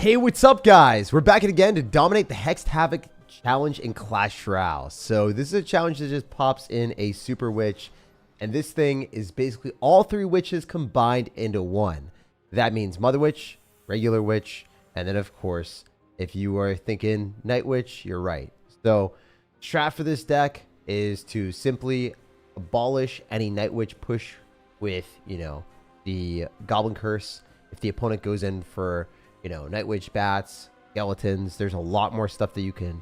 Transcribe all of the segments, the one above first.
Hey, what's up, guys? We're back again to dominate the Hexed Havoc challenge in Clash Royale. So this is a challenge that just pops in a super witch, and this thing is basically all three witches combined into one. That means Mother Witch, regular witch, and then of course, if you are thinking Night Witch, you're right. So strat for this deck is to simply abolish any Night Witch push with, the Goblin Curse. If the opponent goes in for Night Witch bats, skeletons, there's a lot more stuff that you can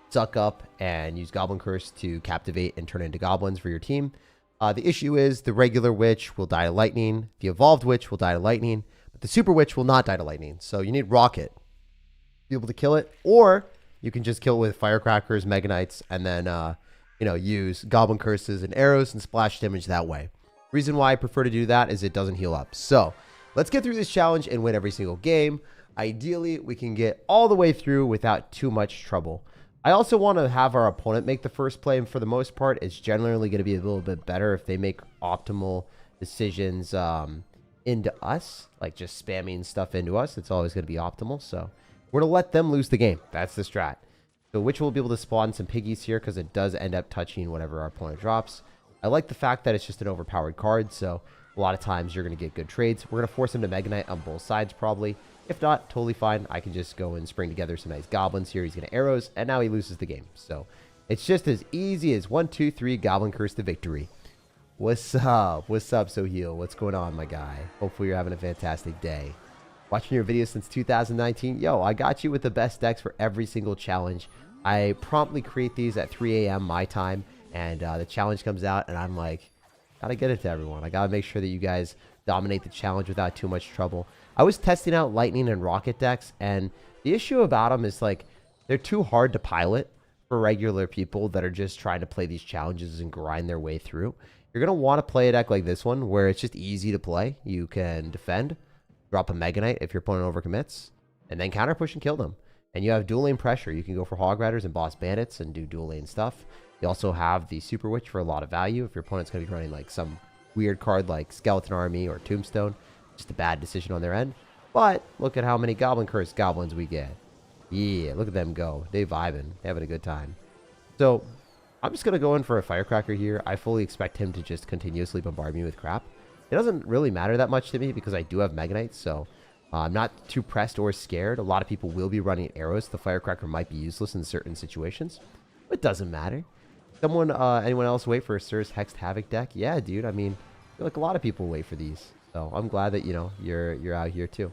suck up and use Goblin Curse to captivate and turn into goblins for your team. The issue is the regular witch will die to lightning, the evolved witch will die to lightning, but the super witch will not die to lightning. So you need rocket to be able to kill it, or you can just kill it with firecrackers, mega knights, and then use Goblin Curses and arrows and splash damage that way. Reason why I prefer to do that is it doesn't heal up. So let's get through this challenge and win every single game. Ideally, we can get all the way through without too much trouble. I also want to have our opponent make the first play, and for the most part, it's generally going to be a little bit better if they make optimal decisions into us, like just spamming stuff into us. It's always going to be optimal, so we're going to let them lose the game. That's the strat. So Witch will be able to spawn some piggies here because it does end up touching whatever our opponent drops. I like the fact that it's just an overpowered card, so a lot of times you're going to get good trades. We're going to force him to Mega Knight on both sides probably. If not, totally fine. I can just go and spring together some nice goblins here. He's going to arrows, and now he loses the game. So it's just as easy as 1, 2, 3, Goblin Curse to victory. What's up? What's up, Soheil? What's going on, my guy? Hopefully you're having a fantastic day. Watching your videos since 2019. Yo, I got you with the best decks for every single challenge. I promptly create these at 3 a.m. my time, and the challenge comes out, and I'm like, gotta get it to everyone. I gotta make sure that you guys dominate the challenge without too much trouble. I was testing out lightning and rocket decks, and the issue about them is like they're too hard to pilot for regular people that are just trying to play these challenges and grind their way through. You're gonna want to play a deck like this one where it's just easy to play. You can defend, drop a Mega Knight if your opponent overcommits, and then counter push and kill them. And you have dual lane pressure. You can go for Hog Riders and Boss Bandits and do dual lane stuff. You also have the Super Witch for a lot of value if your opponent's going to be running like some weird card like Skeleton Army or Tombstone. Just a bad decision on their end. But look at how many Goblin Curse goblins we get. Yeah, look at them go. They vibing. They having a good time. So I'm just going to go in for a Firecracker here. I fully expect him to just continuously bombard me with crap. It doesn't really matter that much to me because I do have Mega Knights, so I'm not too pressed or scared. A lot of people will be running arrows. The Firecracker might be useless in certain situations. But it doesn't matter. Anyone else wait for a Sir's Hexed Havoc deck? Yeah, dude. I mean, I feel like a lot of people wait for these. So I'm glad that, you're out here too.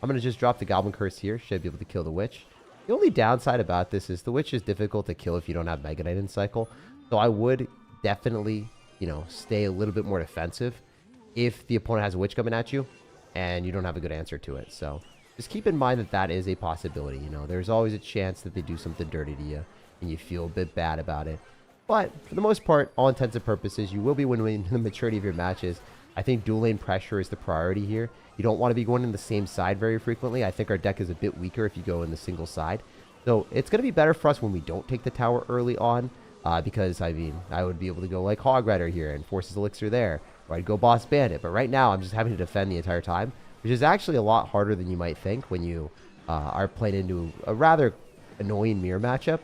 I'm going to just drop the Goblin Curse here. Should be able to kill the Witch. The only downside about this is the Witch is difficult to kill if you don't have Mega Knight in cycle. So I would definitely, stay a little bit more defensive if the opponent has a Witch coming at you and you don't have a good answer to it. So just keep in mind that that is a possibility. There's always a chance that they do something dirty to you and you feel a bit bad about it. But for the most part, all intents and purposes, you will be winning the majority of your matches. I think dual lane pressure is the priority here. You don't want to be going in the same side very frequently. I think our deck is a bit weaker if you go in the single side. So it's going to be better for us when we don't take the tower early on. Because, I would be able to go like Hog Rider here and force his elixir there. Or I'd go Boss Bandit. But right now, I'm just having to defend the entire time. Which is actually a lot harder than you might think when you are playing into a rather annoying mirror matchup.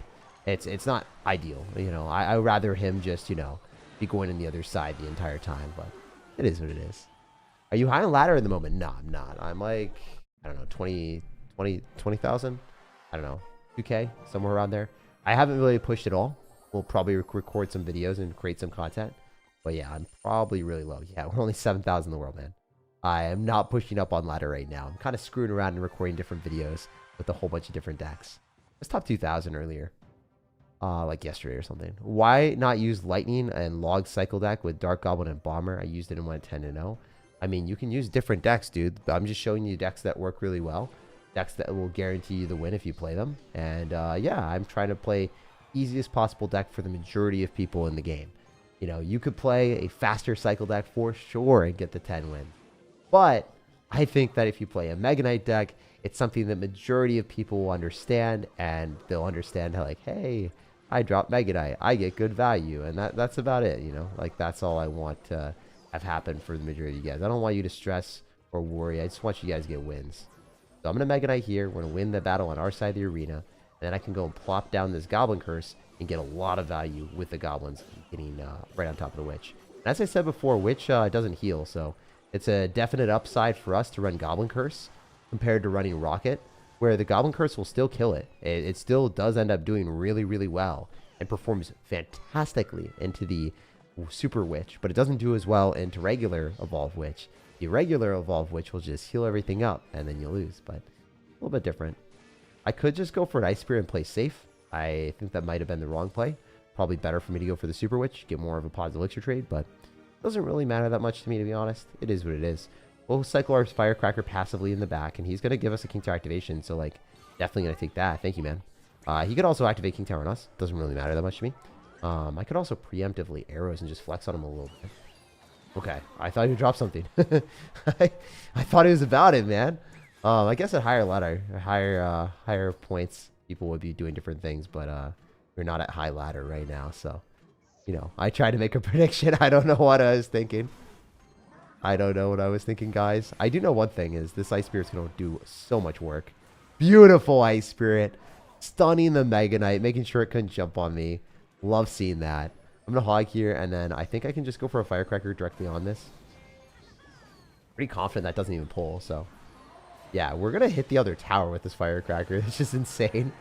It's not ideal, I would rather him just, be going in the other side the entire time, but it is what it is. Are you high on ladder at the moment? No, I'm not. I'm like, I don't know, 20,000? I don't know, 2K, somewhere around there. I haven't really pushed at all. We'll probably record some videos and create some content, but yeah, I'm probably really low. Yeah, we're only 7,000 in the world, man. I am not pushing up on ladder right now. I'm kind of screwing around and recording different videos with a whole bunch of different decks. I was top 2,000 earlier. Like yesterday or something. Why not use Lightning and Log Cycle deck with Dark Goblin and Bomber? I used it and went 10-0. I mean, you can use different decks, dude. But I'm just showing you decks that work really well. Decks that will guarantee you the win if you play them. And yeah, I'm trying to play easiest possible deck for the majority of people in the game. You could play a faster cycle deck for sure and get the 10 win. But I think that if you play a Mega Knight deck, it's something that majority of people will understand, and they'll understand how, like, hey, I drop Mega Knight, I get good value, and that's about it, Like, that's all I want to have happen for the majority of you guys. I don't want you to stress or worry. I just want you guys to get wins. So I'm going to Mega Knight here. We're going to win the battle on our side of the arena. And then I can go and plop down this Goblin Curse and get a lot of value with the Goblins getting right on top of the Witch. And as I said before, Witch doesn't heal. So it's a definite upside for us to run Goblin Curse compared to running Rocket, where the Goblin Curse will still kill it. It still does end up doing really, really well and performs fantastically into the Super Witch, but it doesn't do as well into regular Evolve Witch. The regular Evolve Witch will just heal everything up, and then you lose, but a little bit different. I could just go for an Ice Spear and play safe. I think that might have been the wrong play. Probably better for me to go for the Super Witch, get more of a Pods Elixir trade, but it doesn't really matter that much to me, to be honest. It is what it is. We'll cycle our Firecracker passively in the back, and he's going to give us a King Tower activation, so, like, definitely going to take that. Thank you, man. He could also activate King Tower on us. Doesn't really matter that much to me. I could also preemptively arrows and just flex on him a little bit. Okay, I thought he would drop something. I thought he was about it, man. I guess at higher ladder, higher points, people would be doing different things, but we're not at high ladder right now, so, you know, I tried to make a prediction. I don't know what I was thinking. I don't know what I was thinking, guys. I do know one thing is this Ice Spirit's going to do so much work. Beautiful Ice Spirit. Stunning the Mega Knight, making sure it couldn't jump on me. Love seeing that. I'm going to hog here, and then I think I can just go for a Firecracker directly on this. Pretty confident that doesn't even pull, so. Yeah, we're going to hit the other tower with this Firecracker. It's just insane.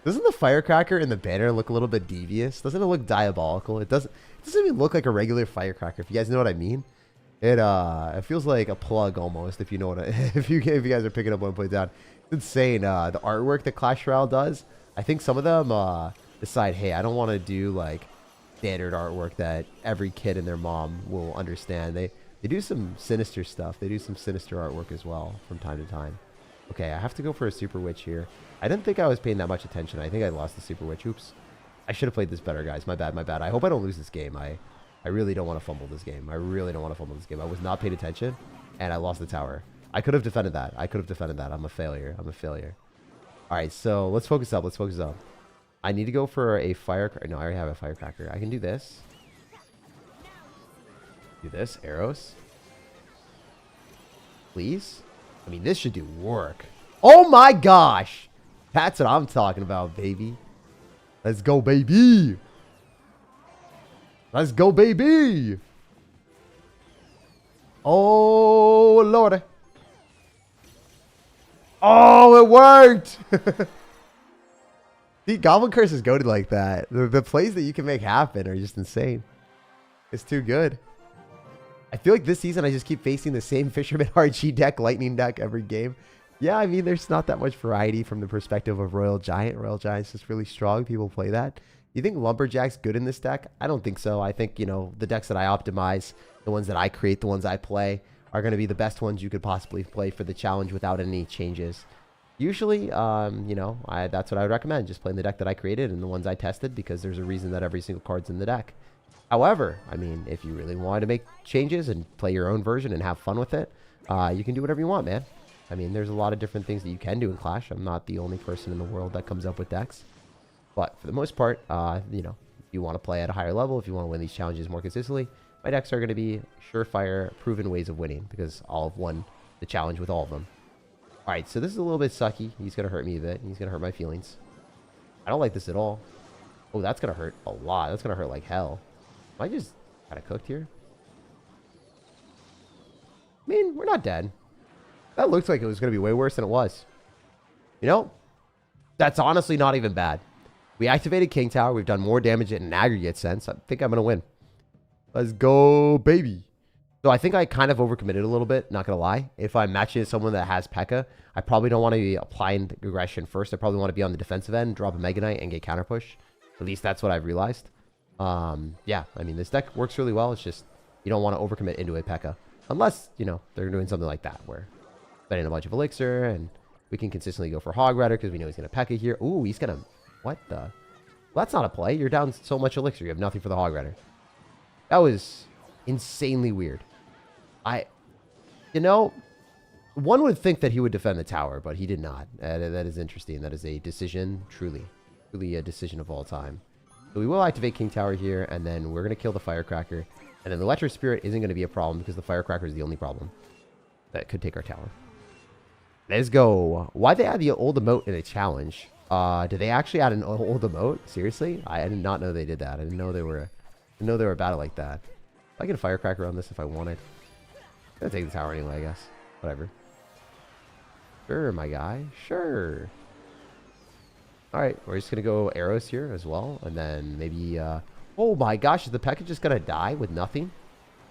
Doesn't the Firecracker in the banner look a little bit devious? Doesn't it look diabolical? It doesn't even look like a regular Firecracker, if you guys know what I mean. It feels like a plug almost, if you know what if you guys are picking up one point down. It's insane. The artwork that Clash Royale does, I think some of them decide, hey, I don't want to do like standard artwork that every kid and their mom will understand. They do some sinister stuff. They do some sinister artwork as well from time to time. Okay, I have to go for a Super Witch here. I didn't think I was paying that much attention. I think I lost the Super Witch. Oops. I should have played this better, guys. My bad, my bad. I hope I don't lose this game. I really don't want to fumble this game. I really don't want to fumble this game. I was not paying attention, and I lost the tower. I could have defended that. I could have defended that. I'm a failure. I'm a failure. All right, so let's focus up. Let's focus up. I need to go for a Firecracker. No, I already have a Firecracker. I can do this. Do this. Arrows. Please? I mean, this should do work. Oh my gosh! That's what I'm talking about, baby. Let's go, baby! Let's go, baby! Oh, Lordy. Oh, it worked! See, Goblin Curse is goated like that. The plays that you can make happen are just insane. It's too good. I feel like this season I just keep facing the same Fisherman RG deck, Lightning deck every game. Yeah, I mean, there's not that much variety from the perspective of Royal Giant. Royal Giant's just really strong. People play that. You think Lumberjack's good in this deck? I don't think so. I think, you know, the decks that I optimize, the ones that I create, the ones I play, are going to be the best ones you could possibly play for the challenge without any changes. Usually, you know, that's what I would recommend. Just playing the deck that I created and the ones I tested, because there's a reason that every single card's in the deck. However, I mean, if you really wanted to make changes and play your own version and have fun with it, you can do whatever you want, man. I mean, there's a lot of different things that you can do in Clash. I'm not the only person in the world that comes up with decks. But for the most part, you know, if you want to play at a higher level, if you want to win these challenges more consistently, my decks are going to be surefire, proven ways of winning, because I'll have won the challenge with all of them. All right, so this is a little bit sucky. He's going to hurt me a bit. He's going to hurt my feelings. I don't like this at all. Oh, that's going to hurt a lot. That's going to hurt like hell. Am I just kind of cooked here? I mean, we're not dead. That looks like it was going to be way worse than it was. You know, that's honestly not even bad. We activated King Tower. We've done more damage in an aggregate sense. I think I'm going to win. Let's go, baby. So I think I kind of overcommitted a little bit, not going to lie. If I'm matching somone that has Pekka, I probably don't want to be applying the aggression first. I probably want to be on the defensive end, drop a Mega Knight, and get counter push. At least that's what I've realized. Yeah, I mean, this deck works really well. It's just you don't want to overcommit into a Pekka. Unless, you know, they're doing something like that where spending a bunch of elixir and we can consistently go for Hog Rider because we know he's going to Pekka here. Ooh, he's going to... What the... Well, that's not a play. You're down so much elixir. You have nothing for the Hog Rider. That was insanely weird. You know, one would think that he would defend the tower, but he did not. That is interesting. That is a decision, truly a decision of all time. So we will activate King Tower here, and then we're going to kill the Firecracker. And then the Electric Spirit isn't going to be a problem because the Firecracker is the only problem. that could take our tower. Let's go. Why'd they add the old emote in a challenge? Did they actually add an old emote? Seriously? I did not know they did that. I didn't know they were about it like that. I can firecracker on this if I wanted. I'm gonna take the tower anyway, I guess. Whatever. Sure, my guy. Sure. Alright, we're just gonna go arrows here as well. And then maybe, oh my gosh, is the Pekka just gonna die with nothing?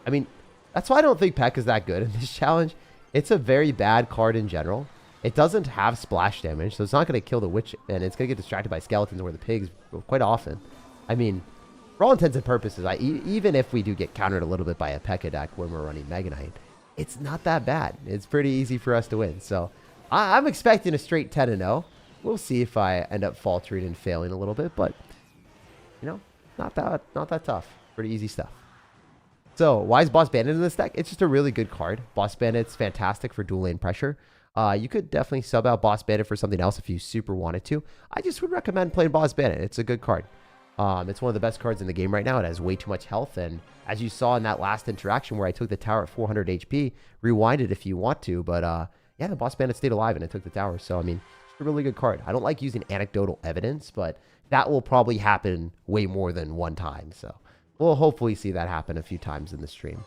I mean, that's why I don't think Pekka is that good in this challenge. It's a very bad card in general. It doesn't have splash damage, so it's not going to kill the witch, and it's going to get distracted by skeletons or the pigs quite often. I mean, for all intents and purposes, even if we do get countered a little bit by a Pekka deck when we're running Mega Knight, it's not that bad. It's pretty easy for us to win. So I'm expecting a straight 10-0. We'll see if I end up faltering and failing a little bit, but you know, not that tough. Pretty easy stuff. So, why is Boss Bandit in this deck? It's just a really good card. Boss Bandit's fantastic for dual lane pressure. You could definitely sub out Boss Bandit for something else if you super wanted to. I just would recommend playing Boss Bandit. It's a good card. It's one of the best cards in the game right now. It has way too much health, and as you saw in that last interaction where I took the tower at 400 HP, rewind it if you want to, but yeah, the Boss Bandit stayed alive and it took the tower, so I mean, it's a really good card. I don't like using anecdotal evidence, but that will probably happen way more than one time, so we'll hopefully see that happen a few times in the stream.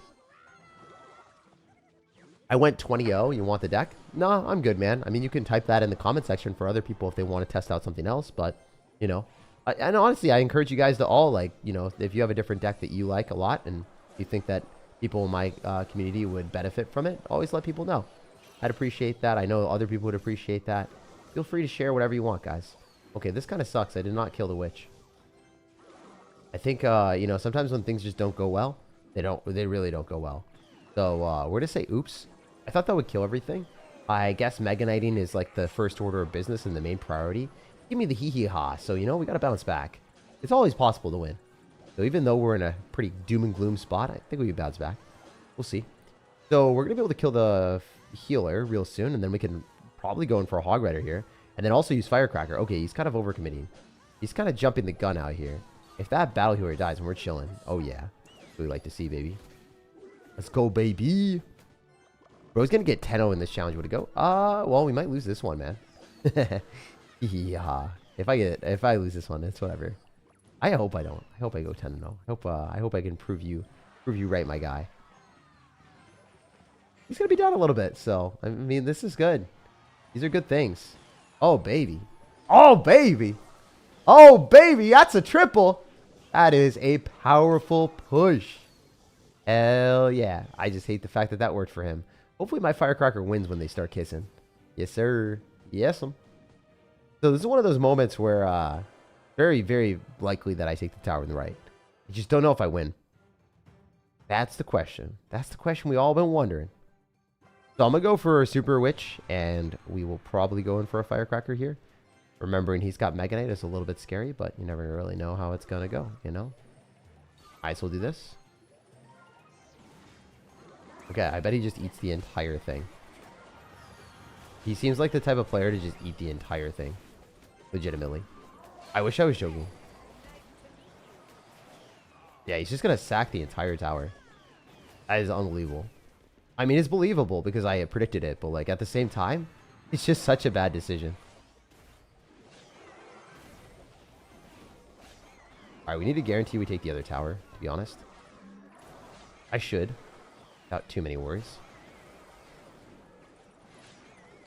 I went 20-0. You want the deck? No, I'm good, man. I mean, you can type that in the comment section for other people if they want to test out something else. But, you know, and honestly, I encourage you guys to all, like, you know, if you have a different deck that you like a lot and you think that people in my community would benefit from it, always let people know. I'd appreciate that. I know other people would appreciate that. Feel free to share whatever you want, guys. Okay, this kind of sucks. I did not kill the witch. I think, you know, sometimes when things just don't go well, they really don't go well. So, we're going to say oops. I thought that would kill everything. I guess Mega Knighting is like the first order of business and the main priority. Give me the hee-hee-ha. So, you know, we got to bounce back. It's always possible to win. So, even though we're in a pretty doom and gloom spot, I think we can bounce back. We'll see. So, we're going to be able to kill the healer real soon, and then we can probably go in for a Hog Rider here. And then also use Firecracker. Okay, he's kind of overcommitting. He's kind of jumping the gun out here. If that Battle Healer dies and we're chilling, oh yeah. That's what we like to see, baby. Let's go, baby. Bro's gonna get 10-0 in this challenge. Would it go? Well, we might lose this one, man. Yeah. If I lose this one, it's whatever. I hope I don't. I hope I go 10-0. I hope I can prove you right, my guy. He's gonna be down a little bit, so I mean, this is good. These are good things. Oh baby. Oh baby. Oh baby. That's a triple. That is a powerful push. Hell yeah. I just hate the fact that that worked for him. Hopefully my Firecracker wins when they start kissing. Yes, sir. Yes'm. So this is one of those moments where very, very likely that I take the tower in the right. I just don't know if I win. That's the question. That's the question we all been wondering. So I'm going to go for a Super Witch, and we will probably go in for a Firecracker here. Remembering he's got Mega Knight is a little bit scary, but you never really know how it's going to go, you know? Alright, so we'll do this. Okay, I bet he just eats the entire thing. He seems like the type of player to just eat the entire thing. Legitimately. I wish I was joking. Yeah, he's just going to sack the entire tower. That is unbelievable. I mean, it's believable because I predicted it, but like at the same time, it's just such a bad decision. Alright, we need to guarantee we take the other tower, to be honest. I should. Without too many worries.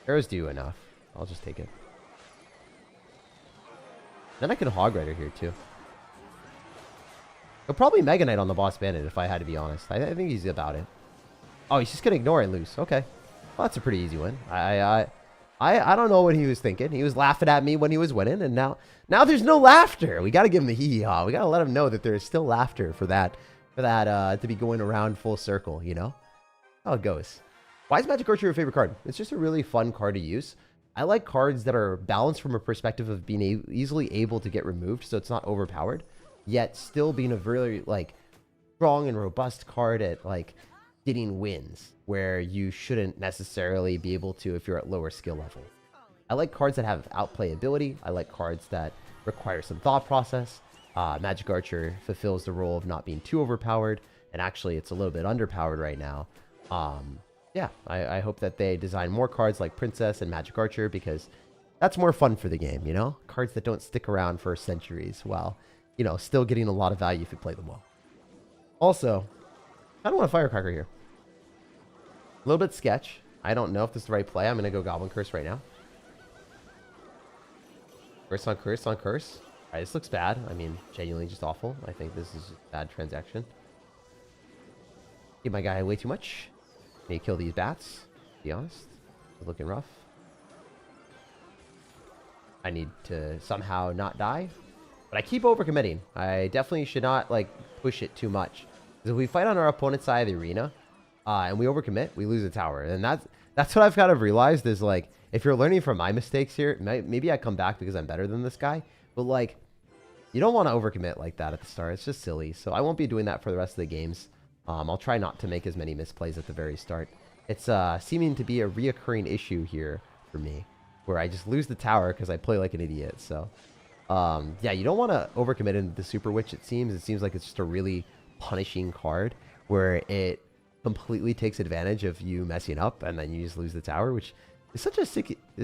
Arrows do enough. I'll just take it. Then I can Hog Rider here, too. He'll probably Mega Knight on the Boss Bandit, if I had to be honest. I think he's about it. Oh, he's just going to ignore it and lose. Okay. Well, that's a pretty easy win. I don't know what he was thinking. He was laughing at me when he was winning, and now there's no laughter. We got to give him the hee-haw. We got to let him know that there is still laughter for that to be going around full circle, you know? How it goes. Why is Magic Archer your favorite card? It's just a really fun card to use. I like cards that are balanced from a perspective of being easily able to get removed, so it's not overpowered, yet still being a really, like, strong and robust card at, like, getting wins, where you shouldn't necessarily be able to if you're at lower skill level. I like cards that have outplay ability. I like cards that require some thought process. Magic Archer fulfills the role of not being too overpowered, and actually it's a little bit underpowered right now. yeah, I hope that they design more cards like Princess and Magic Archer, because that's more fun for the game, you know? Cards that don't stick around for centuries while, you know, still getting a lot of value if you play them well. Also, I don't want a Firecracker here. A little bit sketch. I don't know if this is the right play. I'm going to go Goblin Curse right now. Curse on curse on curse. All right, this looks bad. I mean, genuinely just awful. I think this is just a bad transaction. Give my guy way too much. May kill these bats, to be honest. It's looking rough. I need to somehow not die. But I keep overcommitting. I definitely should not, like, push it too much. Because if we fight on our opponent's side of the arena, and we overcommit, we lose the tower. And that's what I've kind of realized is, like, if you're learning from my mistakes here, maybe I come back because I'm better than this guy. But, like, you don't want to overcommit like that at the start. It's just silly. So I won't be doing that for the rest of the games. I'll try not to make as many misplays at the very start. It's seeming to be a reoccurring issue here for me, where I just lose the tower because I play like an idiot. So, yeah, you don't want to overcommit into the Super Witch, it seems. It seems like it's just a really punishing card where it completely takes advantage of you messing up, and then you just lose the tower, which is such a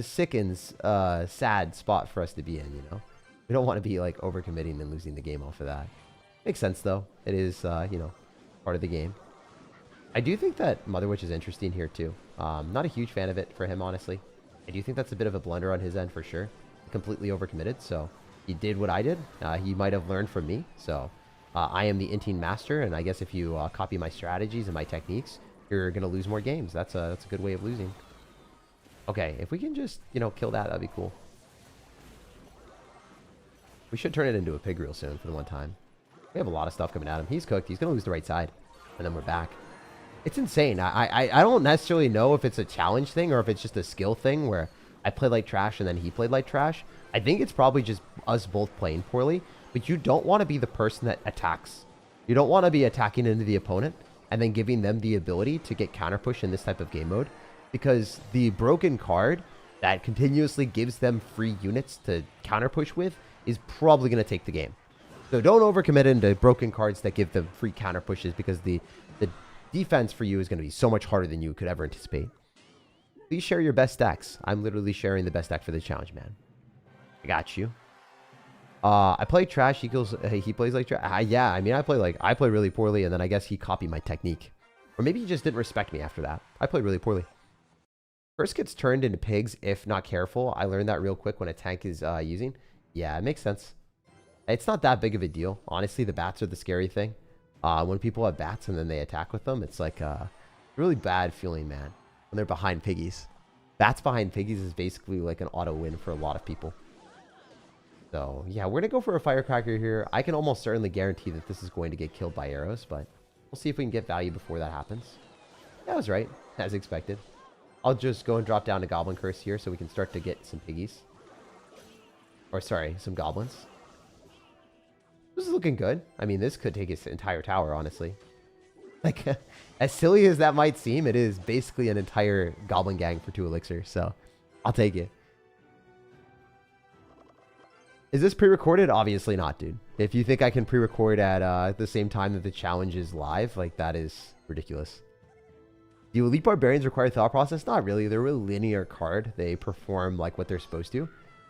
sickens, sad spot for us to be in, you know? We don't want to be, like, overcommitting and losing the game off of that. Makes sense, though. It is, you know, part of the game. I do think that Mother Witch is interesting here too. Not a huge fan of it for him, honestly. I do think that's a bit of a blunder on his end for sure. Completely overcommitted, so he did what I did. He might have learned from me, so I am the inting master, and I guess if you copy my strategies and my techniques, you're going to lose more games. That's a good way of losing. Okay, if we can just, you know, kill that, that'd be cool. We should turn it into a pig real soon for the one time. We have a lot of stuff coming at him. He's cooked. He's going to lose the right side. And then we're back. It's insane. I don't necessarily know if it's a challenge thing or if it's just a skill thing where I played like trash and then he played like trash. I think it's probably just us both playing poorly. But you don't want to be the person that attacks. You don't want to be attacking into the opponent and then giving them the ability to get counter push in this type of game mode. Because the broken card that continuously gives them free units to counter push with is probably going to take the game. So don't overcommit into broken cards that give them free counter pushes, because the defense for you is going to be so much harder than you could ever anticipate. Please share your best decks. I'm literally sharing the best deck for the challenge, man. I got you. I play trash. He plays like trash. Yeah, I mean, I play really poorly, and then I guess he copied my technique. Or maybe he just didn't respect me after that. I played really poorly. First gets turned into pigs if not careful. I learned that real quick when a tank is using. Yeah, it makes sense. It's not that big of a deal. Honestly, the bats are the scary thing. When people have bats and then they attack with them, it's like a really bad feeling, man. When they're behind piggies. Bats behind piggies is basically like an auto win for a lot of people. So, yeah, we're going to go for a Firecracker here. I can almost certainly guarantee that this is going to get killed by arrows, but we'll see if we can get value before that happens. Yeah, I was right, as expected. I'll just go and drop down a Goblin Curse here so we can start to get some piggies. Or, sorry, some goblins. This is looking good. I mean, this could take his entire tower, honestly. Like, as silly as that might seem, it is basically an entire goblin gang for 2 elixirs, so I'll take it. Is this pre-recorded? Obviously not, dude. If you think I can pre-record at the same time that the challenge is live, like, that is ridiculous. Do Elite Barbarians require thought process? Not really. They're a really linear card. They perform, like, what they're supposed to.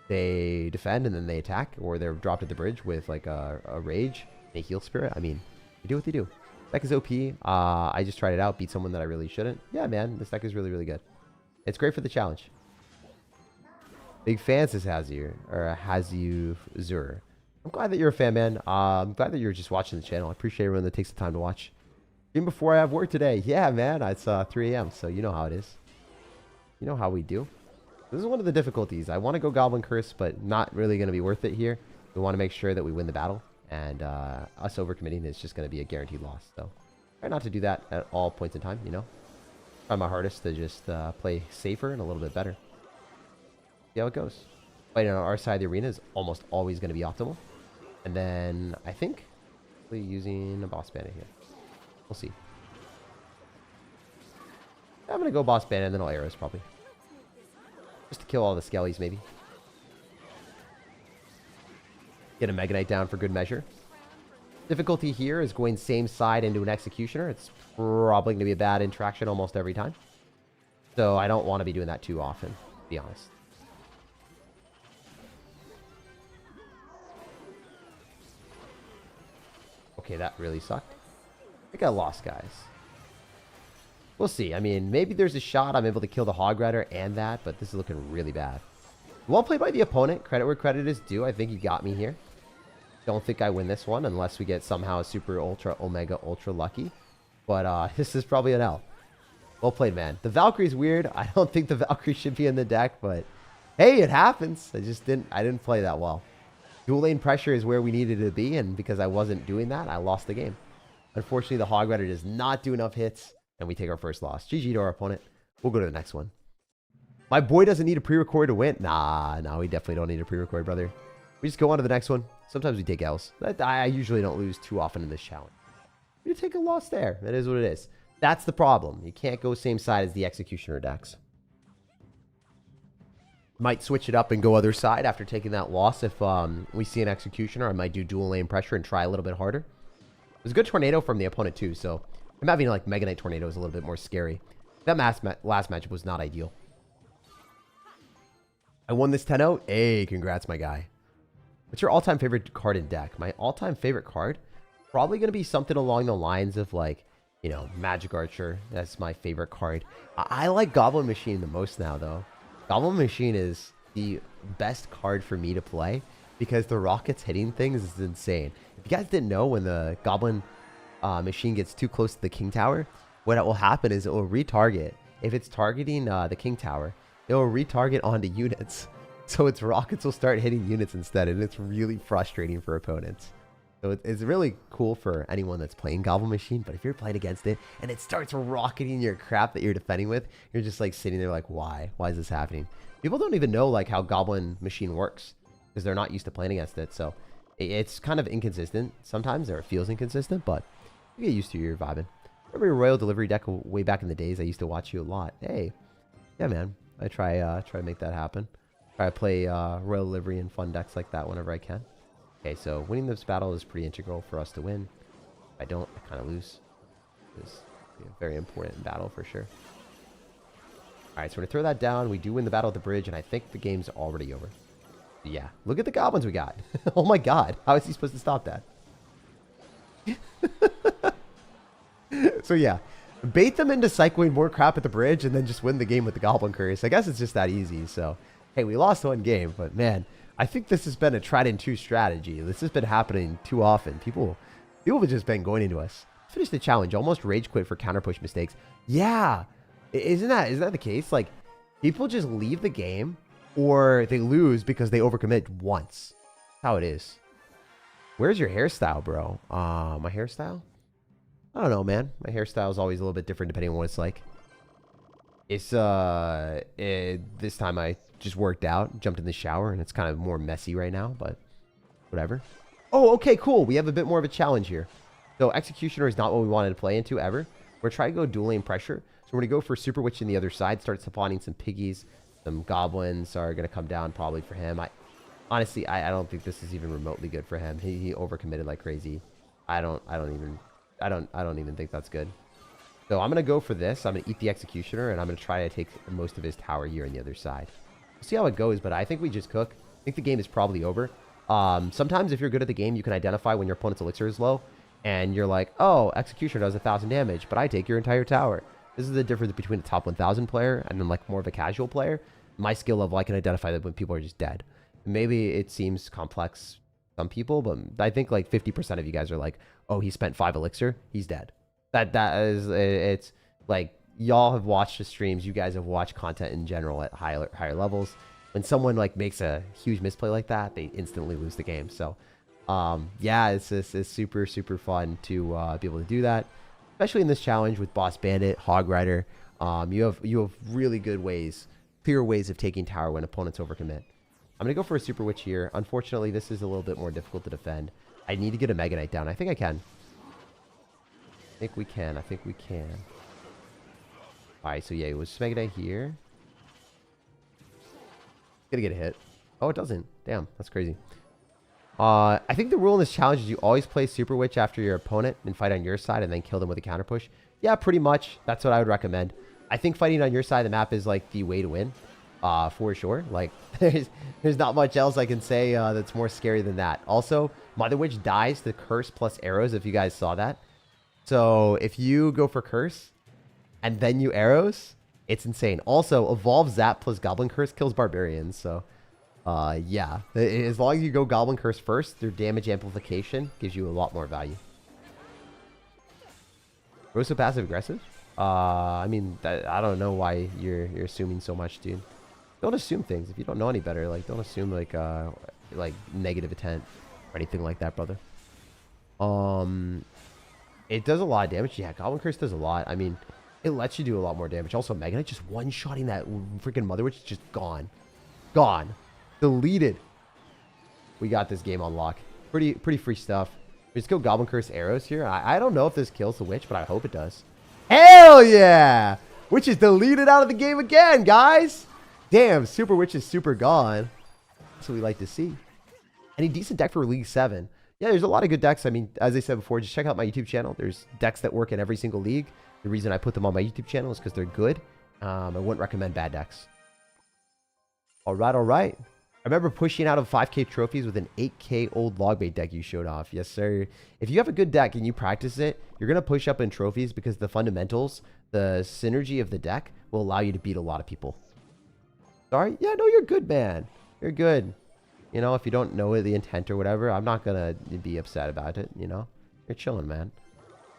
They defend and then they attack, or they're dropped at the bridge with like a rage and a heal spirit. I mean, they do what they do. Deck is OP. I just tried it out, beat someone that I really shouldn't. Yeah, man, this deck is really, really good. It's great for the challenge. Big fan, says Hazir, or Hazuzur. I'm glad that you're a fan, man. I'm glad that you're just watching the channel. I appreciate everyone that takes the time to watch. Even before I have work today. Yeah, man, it's 3 a.m., so you know how it is. You know how we do. This is one of the difficulties. I want to go Goblin Curse, but not really going to be worth it here. We want to make sure that we win the battle. And us overcommitting is just going to be a guaranteed loss. So try not to do that at all points in time, you know. Try my hardest to just play safer and a little bit better. See how it goes. Fighting on our side of the arena is almost always going to be optimal. And then I think using a boss bandit here. We'll see. I'm going to go boss bandit and then I'll arrows probably. Just to kill all the skellies, maybe. Get a Mega Knight down for good measure. Difficulty here is going same side into an Executioner. It's probably going to be a bad interaction almost every time. So I don't want to be doing that too often, to be honest. Okay, that really sucked. I think I lost, guys. We'll see. I mean, maybe there's a shot I'm able to kill the Hog Rider and that, but this is looking really bad. Well played by the opponent. Credit where credit is due. I think he got me here. Don't think I win this one unless we get somehow super, ultra, omega, ultra lucky. But this is probably an L. Well played, man. The Valkyrie's weird. I don't think the Valkyrie should be in the deck, but hey, it happens. I didn't play that well. Dual lane pressure is where we needed to be, and because I wasn't doing that, I lost the game. Unfortunately, the Hog Rider does not do enough hits, and we take our first loss. GG to our opponent. We'll go to the next one. My boy doesn't need a pre-record to win. Nah, we definitely don't need a pre-record, brother. We just go on to the next one. Sometimes we take L's. I usually don't lose too often in this challenge. We take a loss there. That is what it is. That's the problem. You can't go same side as the Executioner decks. Might switch it up and go other side after taking that loss. If we see an Executioner, I might do dual lane pressure and try a little bit harder. It was a good tornado from the opponent too, so I'm having like Mega Knight Tornado is a little bit more scary. That last matchup was not ideal. I won this 10-0. Hey, congrats, my guy. What's your all-time favorite card in deck? My all-time favorite card? Probably going to be something along the lines of like, you know, Magic Archer. That's my favorite card. I like Goblin Machine the most now, though. Goblin Machine is the best card for me to play because the rockets hitting things is insane. If you guys didn't know, when the Goblin Machine gets too close to the King Tower, what will happen is it will retarget. If it's targeting the King Tower, it will retarget onto units. So its rockets will start hitting units instead, and it's really frustrating for opponents. So it's really cool for anyone that's playing Goblin Machine, but if you're playing against it and it starts rocketing your crap that you're defending with, you're just like sitting there like, why? Why is this happening? People don't even know like how Goblin Machine works because they're not used to playing against it. So it's kind of inconsistent sometimes, or it feels inconsistent, but you get used to it, you're vibing. Remember your Royal Delivery deck way back in the days? I used to watch you a lot. Hey, yeah, man. I try to make that happen. Try to play Royal Delivery and fun decks like that whenever I can. Okay, so winning this battle is pretty integral for us to win. If I don't, I kind of lose. It's a very important battle for sure. All right, so we're going to throw that down. We do win the battle at the bridge, and I think the game's already over. Yeah, look at the goblins we got. Oh my god, how is he supposed to stop that? So yeah, bait them into cycling more crap at the bridge and then just win the game with the Goblin Curse. I guess it's just that easy. So, hey, we lost one game, but man, I think this has been a tried and true strategy. This has been happening too often. People have just been going into us. Finish the challenge. Almost rage quit for counter push mistakes. Yeah, isn't that the case? Like, people just leave the game or they lose because they overcommit once. That's how it is. Where's your hairstyle, bro? My hairstyle? I don't know, man. My hairstyle is always a little bit different depending on what it's like. It's this time I just worked out, jumped in the shower, and it's kind of more messy right now, but whatever. Oh, okay, cool. We have a bit more of a challenge here. So Executioner is not what we wanted to play into ever. We're trying to go dual lane pressure. So we're going to go for Super Witch in the other side, start spawning some piggies. Some goblins are going to come down probably for him. Honestly, I don't think this is even remotely good for him. He overcommitted like crazy. I don't even think that's good. So I'm going to go for this. I'm going to eat the Executioner, and I'm going to try to take most of his tower here on the other side. We'll see how it goes, but I think we just cook. I think the game is probably over. Sometimes if you're good at the game, you can identify when your opponent's elixir is low, and you're like, oh, Executioner does 1,000 damage, but I take your entire tower. This is the difference between a top 1,000 player and then like more of a casual player. My skill level, I can identify that when people are just dead. Maybe it seems complex to some people, but I think like 50% of you guys are like, oh, he spent 5 elixir, he's dead. It's like, y'all have watched the streams, you guys have watched content in general at higher levels. When someone like makes a huge misplay like that, they instantly lose the game. So yeah, it's super fun to be able to do that, especially in this challenge with Boss Bandit, Hog Rider. You have really good ways, clear ways of taking tower when opponents overcommit. I'm gonna go for a Super Witch here. Unfortunately, this is a little bit more difficult to defend. I need to get a Mega Knight down. I think I can. I think we can. Alright, so yeah, it was Mega Knight here. Gonna get a hit. Oh, it doesn't. Damn, that's crazy. I think the rule in this challenge is you always play Super Witch after your opponent and fight on your side and then kill them with a counter push. Yeah, pretty much. That's what I would recommend. I think fighting on your side of the map is like the way to win, for sure. Like there's not much else I can say that's more scary than that. Also, Mother Witch dies to curse plus arrows, if you guys saw that. So if you go for curse and then you arrows, it's insane. Also, evolve zap plus goblin curse kills barbarians. So yeah, as long as you go goblin curse first, their damage amplification gives you a lot more value. We're so passive aggressive. I mean, I don't know why you're assuming so much, dude. Don't assume things if you don't know any better. Like, don't assume like negative intent or anything like that, brother. It does a lot of damage. Yeah, Goblin Curse does a lot. I mean, it lets you do a lot more damage. Also, Mega Knight just one-shotting that freaking Mother Witch is just gone. Gone. Deleted. We got this game on lock. Pretty free stuff. Let's go Goblin Curse arrows here. I don't know if this kills the witch, but I hope it does. Hell yeah! Witch is deleted out of the game again, guys. Damn, Super Witch is super gone. That's what we like to see. Any decent deck for League 7? Yeah, there's a lot of good decks. I mean, as I said before, just check out my YouTube channel. There's decks that work in every single league. The reason I put them on my YouTube channel is because they're good. I wouldn't recommend bad decks. All right, all right. I remember pushing out of 5K trophies with an 8K old logbait deck you showed off. Yes, sir. If you have a good deck and you practice it, you're going to push up in trophies because the fundamentals, the synergy of the deck will allow you to beat a lot of people. Sorry? Yeah, no, you're good, man. You're good. You know, if you don't know the intent or whatever, I'm not going to be upset about it, you know? You're chilling, man.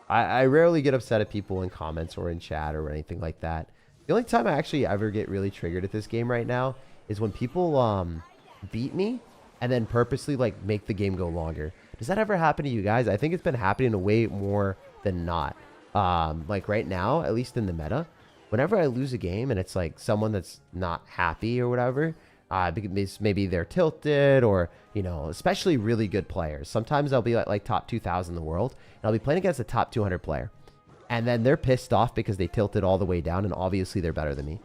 I rarely get upset at people in comments or in chat or anything like that. The only time I actually ever get really triggered at this game right now is when people beat me and then purposely like make the game go longer. Does that ever happen to you guys? I think it's been happening way more than not. Like right now, at least in the meta, whenever I lose a game and it's like someone that's not happy or whatever, because maybe they're tilted or, you know, especially really good players. Sometimes I'll be like top 2,000 in the world and I'll be playing against a top 200 player. And then they're pissed off because they tilted all the way down and obviously they're better than me.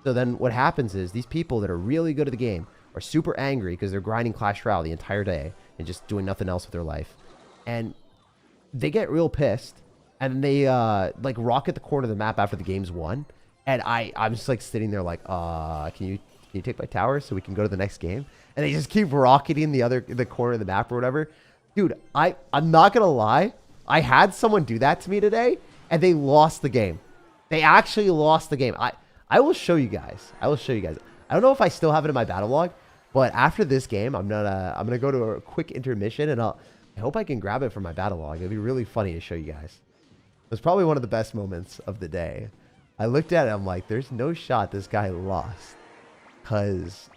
So then what happens is these people that are really good at the game are super angry because they're grinding Clash Royale the entire day and just doing nothing else with their life. And they get real pissed and they like rocket the corner of the map after the game's won. And I'm just like sitting there like, can you take my tower so we can go to the next game? And they just keep rocketing the corner of the map or whatever. Dude, I'm not gonna lie. I had someone do that to me today and they lost the game. They actually lost the game. I will show you guys. I will show you guys. I don't know if I still have it in my battle log, but after this game, I'm gonna go to a quick intermission and I hope I can grab it from my battle log. It'd be really funny to show you guys. It was probably one of the best moments of the day. I looked at it, I'm like, there's no shot this guy lost. Because,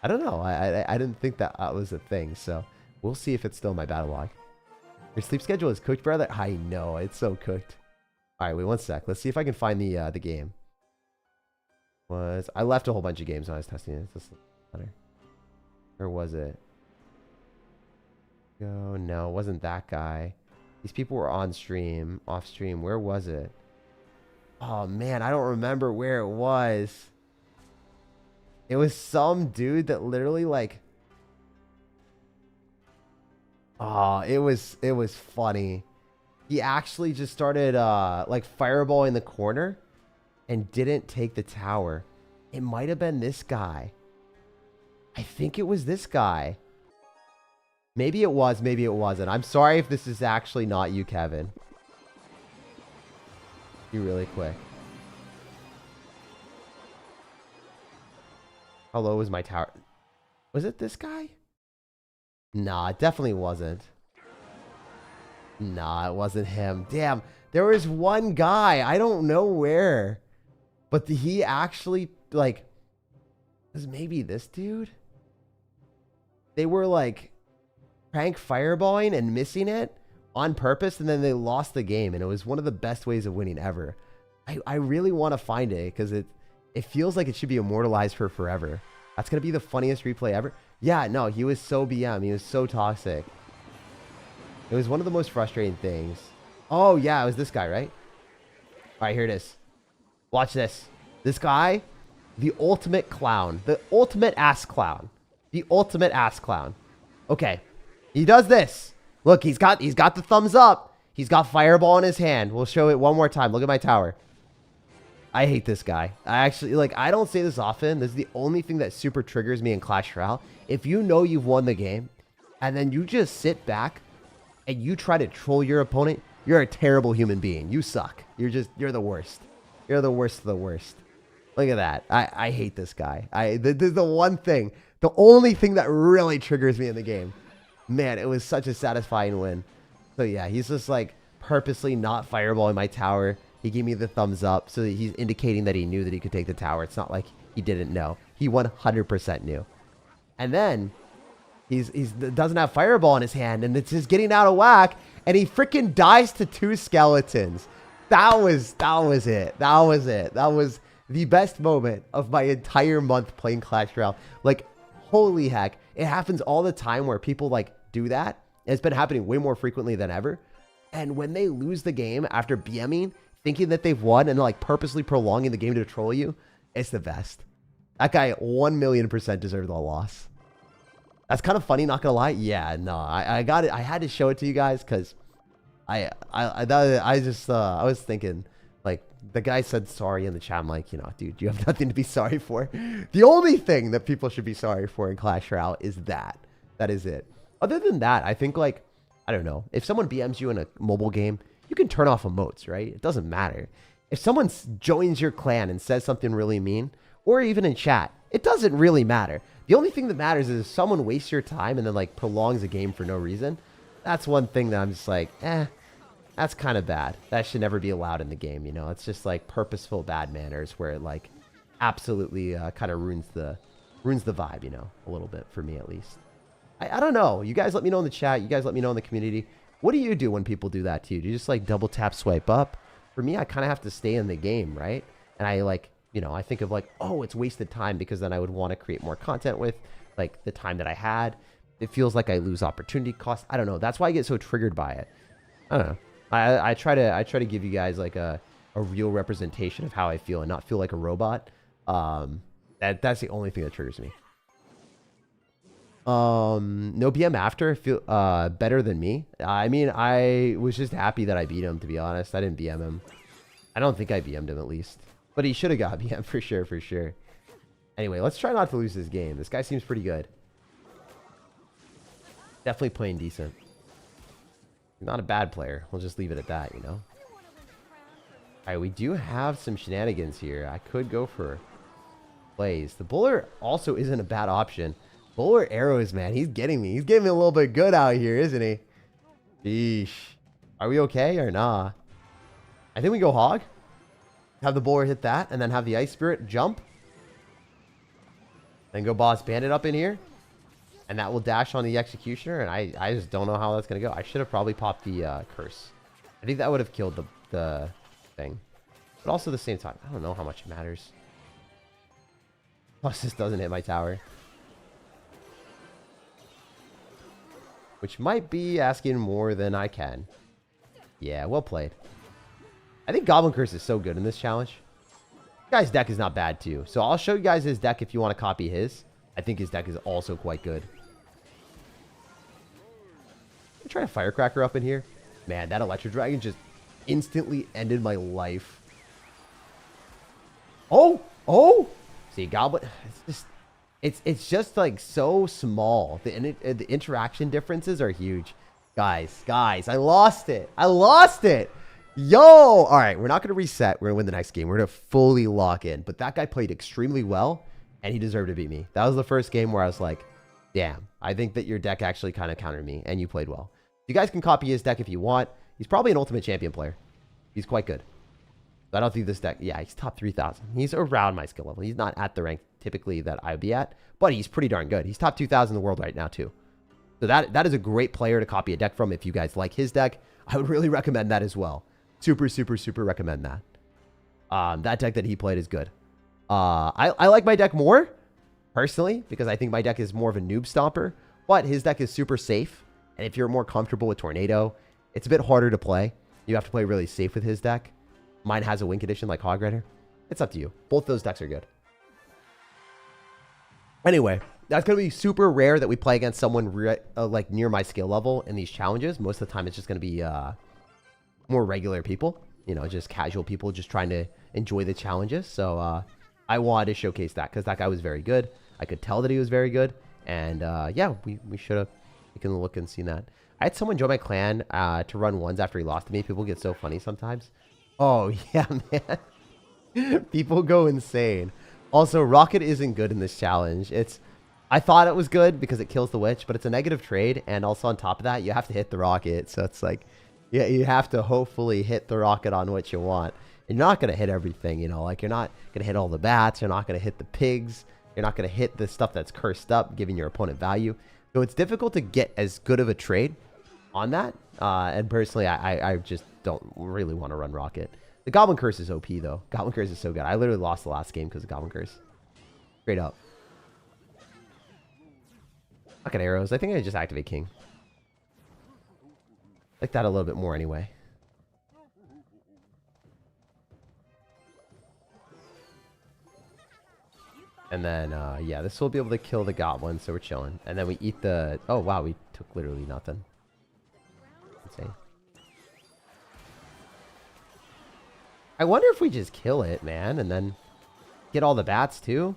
I don't know, I didn't think that was a thing, so we'll see if it's still in my battle log. Your sleep schedule is cooked, brother? I know, it's so cooked. Alright, wait one sec. Let's see if I can find the game. I left a whole bunch of games when I was testing it. Where was it? Oh, no, it wasn't that guy. These people were on stream, off stream. Where was it? Oh, man, I don't remember where it was. It was some dude that literally like... Oh, it was funny. He actually just started like fireballing the corner and didn't take the tower. It might have been this guy. I think it was this guy. Maybe it was, maybe it wasn't. I'm sorry if this is actually not you, Kevin. You really quick. How low was my tower? Was it this guy? Nah, it definitely wasn't. Nah, it wasn't him. Damn, there was one guy. I don't know where. But he actually, like, was maybe this dude? They were, like, prank fireballing and missing it on purpose, and then they lost the game, and it was one of the best ways of winning ever. I really want to find it, because it feels like it should be immortalized for forever. That's going to be the funniest replay ever. Yeah, no, he was so BM. He was so toxic. It was one of the most frustrating things. Oh, yeah, it was this guy, right? All right, here it is. Watch this. This guy, the ultimate clown. The ultimate ass clown. The ultimate ass clown. Okay. He does this. Look, he's got the thumbs up. He's got fireball in his hand. We'll show it one more time. Look at my tower. I hate this guy. I actually, like, I don't say this often. This is the only thing that super triggers me in Clash Royale. If you know you've won the game, and then you just sit back, and you try to troll your opponent, you're a terrible human being. You suck. You're the worst. You're the worst of the worst. Look at that. I hate this guy. This is the one thing, the only thing that really triggers me in the game. Man, it was such a satisfying win. So yeah, he's just like purposely not fireballing my tower. He gave me the thumbs up, so that he's indicating that he knew that he could take the tower. It's not like he didn't know. He 100% knew. And then he doesn't have fireball in his hand, and it's just getting out of whack, and he freaking dies to 2 skeletons. That was it. That was the best moment of my entire month playing Clash Royale. Like, holy heck. It happens all the time where people like do that. It's been happening way more frequently than ever. And when they lose the game after BMing, thinking that they've won and like purposely prolonging the game to troll you, it's the best. That guy 1,000,000% deserved the loss. That's kind of funny, not gonna lie. Yeah, no, I got it. I had to show it to you guys because I was thinking, like, the guy said sorry in the chat. I'm like, you know, dude, you have nothing to be sorry for. The only thing that people should be sorry for in Clash Royale is that. That is it. Other than that, I think, like, I don't know. If someone BMs you in a mobile game, you can turn off emotes, right? It doesn't matter. If someone joins your clan and says something really mean, or even in chat, it doesn't really matter. The only thing that matters is if someone wastes your time and then, like, prolongs a game for no reason. That's one thing that I'm just like, that's kind of bad. That should never be allowed in the game, you know? It's just, like, purposeful bad manners where it, like, absolutely kind of ruins the vibe, you know? A little bit, for me at least. I don't know. You guys let me know in the chat. You guys let me know in the community. What do you do when people do that to you? Do you just, like, double tap swipe up? For me, I kind of have to stay in the game, right? And I, like, you know, I think of, like, oh, it's wasted time, because then I would want to create more content with, like, the time that I had. It feels like I lose opportunity cost. I don't know. That's why I get so triggered by it. I don't know. I try to give you guys, like, a real representation of how I feel and not feel like a robot. That's the only thing that triggers me. No BM after feel better than me. I mean, I was just happy that I beat him, to be honest. I didn't BM him. I don't think I BM'd him, at least. But he should have got BM for sure. Anyway, let's try not to lose this game. This guy seems pretty good. Definitely playing decent. Not a bad player. We'll just leave it at that, you know? Alright, we do have some shenanigans here. I could go for plays. The bowler also isn't a bad option. Bowler arrows, man. He's getting me. He's getting me a little bit good out here, isn't he? Sheesh. Are we okay or nah? I think we go hog. Have the bowler hit that, and then have the ice spirit jump. Then go boss bandit up in here. And that will dash on the executioner, and I just don't know how that's going to go. I should have probably popped the curse. I think that would have killed the thing. But also at the same time, I don't know how much it matters. Plus, this doesn't hit my tower. Which might be asking more than I can. Yeah, well played. I think Goblin Curse is so good in this challenge. This guy's deck is not bad too. So I'll show you guys his deck if you want to copy his. I think his deck is also quite good. I'm trying to Firecracker up in here. Man, that Electro Dragon just instantly ended my life. Oh! See, Goblin... It's just like so small. The interaction differences are huge. Guys, I lost it. Yo! Alright, we're not going to reset. We're going to win the next game. We're going to fully lock in. But that guy played extremely well, and he deserved to beat me. That was the first game where I was like, damn, I think that your deck actually kind of countered me, and you played well. You guys can copy his deck if you want. He's probably an Ultimate Champion player. He's quite good. But I don't think this deck... Yeah, he's top 3,000. He's around my skill level. He's not at the rank typically that I would be at, but he's pretty darn good. He's top 2,000 in the world right now, too. So that is a great player to copy a deck from. If you guys like his deck, I would really recommend that as well. Super recommend that. That deck that he played is good. I like my deck more, personally, because I think my deck is more of a noob stomper, but his deck is super safe. And if you're more comfortable with Tornado, it's a bit harder to play. You have to play really safe with his deck. Mine has a win condition like Hog Rider. It's up to you. Both those decks are good. Anyway, that's going to be super rare that we play against someone like near my skill level in these challenges. Most of the time, it's just going to be more regular people. You know, just casual people just trying to enjoy the challenges. So I wanted to showcase that because that guy was very good. I could tell that he was very good. And yeah, we should have taken a look and seen that. I had someone join my clan to run ones after he lost to me. People get so funny sometimes. Oh, yeah, man. People go insane. Also, Rocket isn't good in this challenge. I thought it was good because it kills the witch, but it's a negative trade. And also on top of that, you have to hit the rocket. So it's like, yeah, you have to hopefully hit the rocket on what you want. You're not going to hit everything, you know, like you're not going to hit all the bats. You're not going to hit the pigs. You're not going to hit the stuff that's cursed up, giving your opponent value. So it's difficult to get as good of a trade on that. And personally, I just don't really want to run Rocket. The Goblin Curse is OP, though. Goblin Curse is so good. I literally lost the last game because of Goblin Curse. Straight up. Fucking arrows. I think I just activate King. Like that a little bit more anyway. And then, yeah, this will be able to kill the Goblin, so we're chilling. And then we eat the... Oh, wow, we took literally nothing. Insane. I wonder if we just kill it, man, and then get all the bats, too.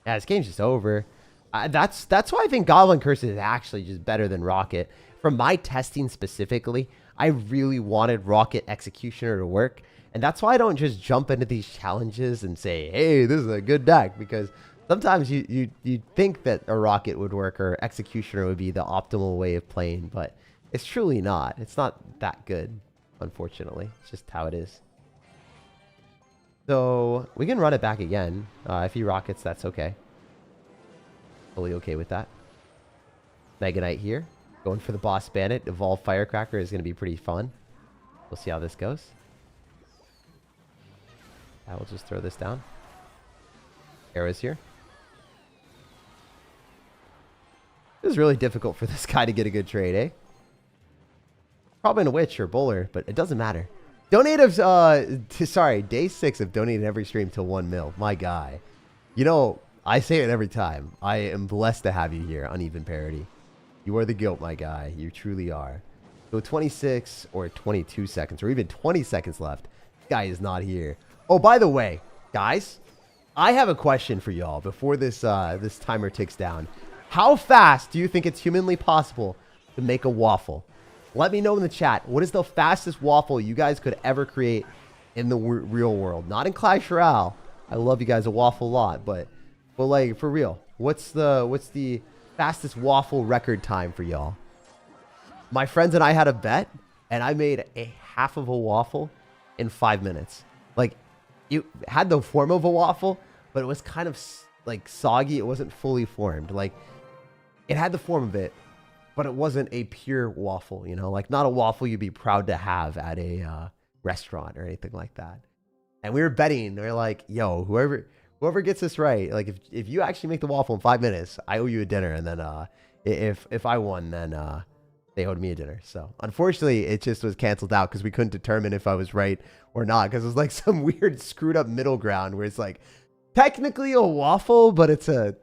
Yeah, this game's just over. That's why I think Goblin Curse is actually just better than Rocket. From my testing specifically, I really wanted Rocket Executioner to work. And that's why I don't just jump into these challenges and say, hey, this is a good deck. Because sometimes you think that a Rocket would work or Executioner would be the optimal way of playing. But it's truly not. It's not that good, unfortunately. It's just how it is. So we can run it back again. If he rockets, that's okay. Fully okay with that. Mega Knight here. Going for the Boss Bandit. Evolve Firecracker is going to be pretty fun. We'll see how this goes. I will just throw this down. Arrows here. It was really difficult for this guy to get a good trade, eh? Probably in a Witch or Bowler, but it doesn't matter. Donate sorry, day 6 of donating every stream till 1 mil. My guy. You know, I say it every time. I am blessed to have you here, Uneven Parody. You are the GOAT, my guy. You truly are. So 26 or 22 seconds, or even 20 seconds left. This guy is not here. Oh, by the way, guys, I have a question for y'all before this this timer ticks down. How fast do you think it's humanly possible to make a waffle? Let me know in the chat. What is the fastest waffle you guys could ever create in the real world? Not in Clash Royale. I love you guys a waffle a lot, but like for real, what's the fastest waffle record time for y'all? My friends and I had a bet, and I made a half of a waffle in 5 minutes. Like, it had the form of a waffle, but it was kind of like soggy. It wasn't fully formed. Like, it had the form of it, but it wasn't a pure waffle, you know, like not a waffle you'd be proud to have at a restaurant or anything like that. And we were betting. We're like, yo, whoever gets this right, like if you actually make the waffle in 5 minutes, I owe you a dinner. And then if I won, then they owed me a dinner. So unfortunately, it just was canceled out because we couldn't determine if I was right or not, because it was like some weird screwed up middle ground where it's like technically a waffle, but it's a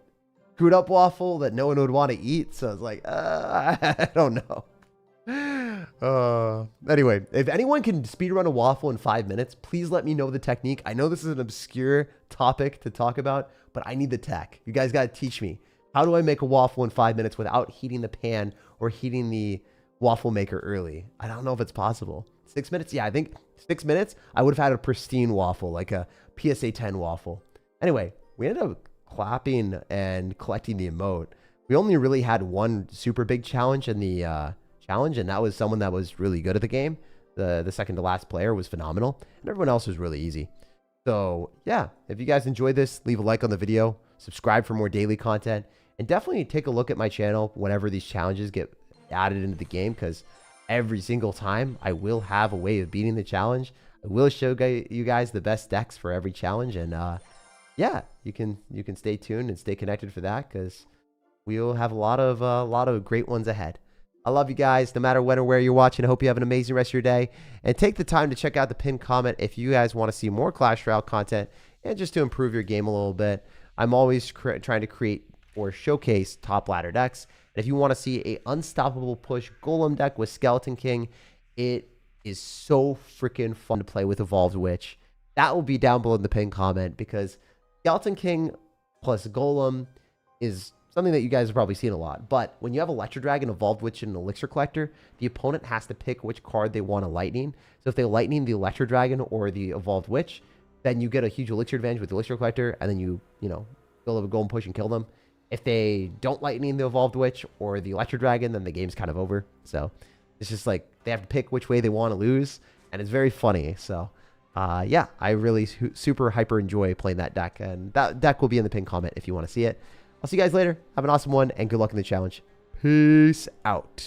screwed up waffle that no one would want to eat. So I was like, I don't know. Anyway, if anyone can speedrun a waffle in 5 minutes, please let me know the technique. I know this is an obscure topic to talk about, but I need the tech. You guys got to teach me. How do I make a waffle in 5 minutes without heating the pan or heating the waffle maker early? I don't know if it's possible. 6 minutes? Yeah, I think 6 minutes, I would have had a pristine waffle, like a PSA 10 waffle. Anyway, we ended up clapping and collecting the emote. We only really had one super big challenge in the challenge, and that was someone that was really good at the game. The second to last player was phenomenal, and everyone else was really easy. So yeah, if you guys enjoyed this, leave a like on the video, subscribe for more daily content, and definitely take a look at my channel whenever these challenges get added into the game, because every single time I will have a way of beating the challenge. I will show you guys the best decks for every challenge, and yeah, you can stay tuned and stay connected for that, because we'll have a lot of great ones ahead. I love you guys, no matter when or where you're watching. I hope you have an amazing rest of your day, and take the time to check out the pinned comment if you guys want to see more Clash Royale content and just to improve your game a little bit. I'm always trying to create or showcase top ladder decks. And if you want to see a unstoppable push Golem deck with Skeleton King, it is so freaking fun to play with Evolved Witch. that will be down below in the pinned comment, because Skeleton King plus Golem is something that you guys have probably seen a lot. But when you have Electro Dragon, Evolved Witch, and Elixir Collector, the opponent has to pick which card they want to lightning. So if they lightning the Electro Dragon or the Evolved Witch, then you get a huge Elixir advantage with the Elixir Collector, and then you build up a Golem push and kill them. If they don't lightning the Evolved Witch or the Electro Dragon, then the game's kind of over. So it's just like they have to pick which way they want to lose, and it's very funny. So yeah, I really super hyper enjoy playing that deck, and that deck will be in the pinned comment if you want to see it. I'll see you guys later. Have an awesome one, and good luck in the challenge. Peace out.